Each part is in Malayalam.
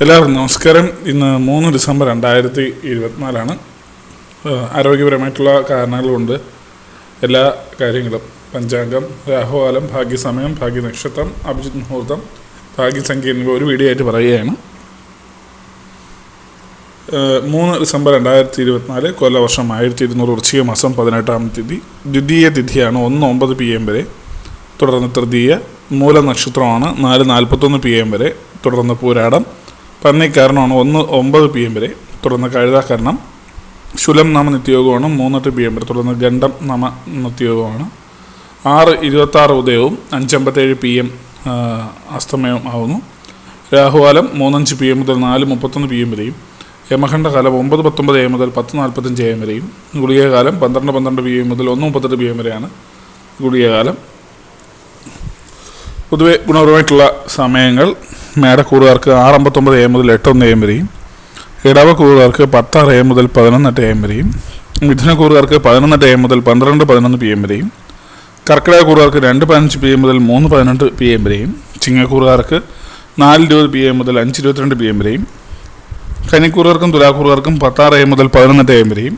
എല്ലാവർക്കും നമസ്കാരം. ഇന്ന് 3 ഡിസംബർ 2024 ആരോഗ്യപരമായിട്ടുള്ള കാരണങ്ങൾ കൊണ്ട് എല്ലാ കാര്യങ്ങളും പഞ്ചാംഗം, രാഹുകാലം, ഭാഗ്യസമയം, ഭാഗ്യനക്ഷത്രം, അഭിജിത് മുഹൂർത്തം, ഭാഗ്യസംഖ്യ എന്നിവ ഒരു വീഡിയോ ആയിട്ട് പറയുകയാണ്. 3 ഡിസംബർ 2024 കൊല്ലവർഷം 1200 വൃശ്ചിക മാസം 18-ാം തീയതി. ദ്വിതീയ തിഥിയാണ് 1:09 PM വരെ. തുടർന്ന് തൃതീയ മൂല നക്ഷത്രമാണ് 4:41 PM വരെ. തുടർന്ന് പൂരാടം പന്നിക്കാരണമാണ് 1:09 PM വരെ. തുടർന്ന് കഴുതാക്കരണം ശുലം നാമ നിത്യയോഗമാണ് 3:08 PM വരെ. തുടർന്ന് ഗണ്ഡം നാമ നിത്യയോഗമാണ് 6:26 ഉദയവും 5:57 PM അസ്തമയവും ആവുന്നു. രാഹുകാലം 3:05 PM മുതൽ 4:31 PM വരെയും. യമഖണ്ഡകാലം 9:19 AM മുതൽ 10:45 AM വരെയും. ഗുളികകാലം 12:12 PM മുതൽ 1:38 PM വരെയാണ് ഗുളികകാലം. പൊതുവെ ഗുണപരമായിട്ടുള്ള സമയങ്ങൾ മേടക്കൂറുകാർക്ക് 6:59 AM മുതൽ 8:01 AM വരെയും. ഇടവക്കൂറുകാർക്ക് 10:06 AM മുതൽ 11:08 AM വരെയും. മിഥുനക്കൂറുകാർക്ക് 11:08 AM മുതൽ 12:11 PM വരെയും. കർക്കിടകക്കൂറുകാർക്ക് 2:15 PM മുതൽ 3:18 PM വരെയും. ചിങ്ങക്കൂറുകാർക്ക് 4:20 PM മുതൽ 5:22 PM വരെയും. കന്നിക്കൂറുകാർക്കും തുലാക്കൂറുകാർക്കും 10:06 AM മുതൽ 11:08 AM വരെയും.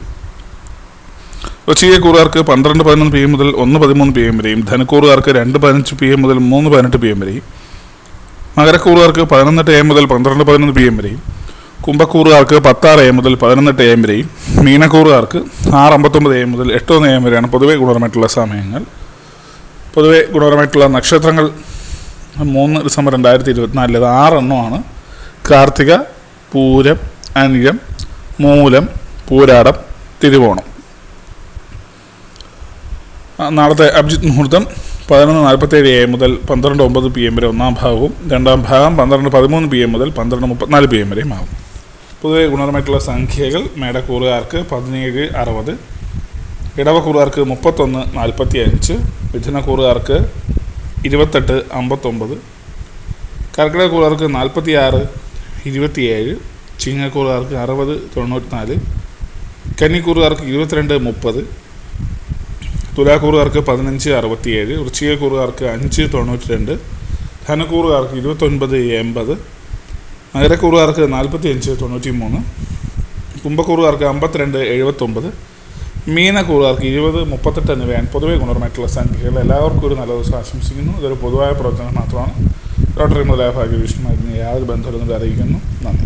വൃശ്ചികക്കൂറുകാർക്ക് 12:11 PM മുതൽ 1:13 PM വരെയും. ധനുക്കൂറുകാർക്ക് 2:15 PM മുതൽ 3:18 PM വരെയും. മകരക്കൂറുകാർക്ക് 11:08 AM മുതൽ 12:11 PM വരെയും. കുംഭക്കൂറുകാർക്ക് 10:06 AM മുതൽ 11:08 AM വരെയും. മീനക്കൂറുകാർക്ക് 6:59 AM മുതൽ 8:01 AM വരെയാണ് പൊതുവെ ഗുണപരമായിട്ടുള്ള സമയങ്ങൾ. പൊതുവെ ഗുണപരമായിട്ടുള്ള നക്ഷത്രങ്ങൾ 3 ഡിസംബർ 2024 6 എണ്ണമാണ്. കാർത്തിക, പൂരം, അനിഴം, മൂലം, പൂരാടം, തിരുവോണം. നാളത്തെ അഭിജിത് മുഹൂർത്തം 11:47 AM മുതൽ 12:09 PM വരെ ഒന്നാം ഭാഗവും, രണ്ടാം ഭാഗം 12:13 PM മുതൽ 12:34 PM വരെയും ആകും. പൊതുവെ ഗുണപരമായിട്ടുള്ള സംഖ്യകൾ മേടക്കൂറുകാർക്ക് 17:60, ഇടവക്കൂറുകാർക്ക് 31:45, മിഥുനക്കൂറുകാർക്ക് 28:59, കർക്കിടകക്കൂറുകാർക്ക് 46:27, ചിങ്ങക്കൂറുകാർക്ക് 60:94, കന്നിക്കൂറുകാർക്ക് 22:30, തുലാക്കൂറുകാർക്ക് 15:67, വൃശ്ചികക്കൂറുകാർക്ക് 5:92, ധനുക്കൂറുകാർക്ക് 29:80, മകരക്കൂറുകാർക്ക് 45:93, കുംഭക്കൂറുകാർക്ക് 52:79, മീനക്കൂറുകാർക്ക് 20:38 എന്നിവയാണ് പൊതുവെ ഗുണപരമായിട്ടുള്ള സംഖ്യകൾ. എല്ലാവർക്കും ഒരു നല്ല ദിവസം ആശംസിക്കുന്നു. ഇതൊരു പൊതുവായ പ്രവചനം മാത്രമാണ്. ലോട്ടറി മുതലായ ഭാഗ്യവിഷ്ണുമായിരുന്നു യാതൊരു ബന്ധമില്ലെന്ന് അറിയിക്കുന്നു. നന്ദി.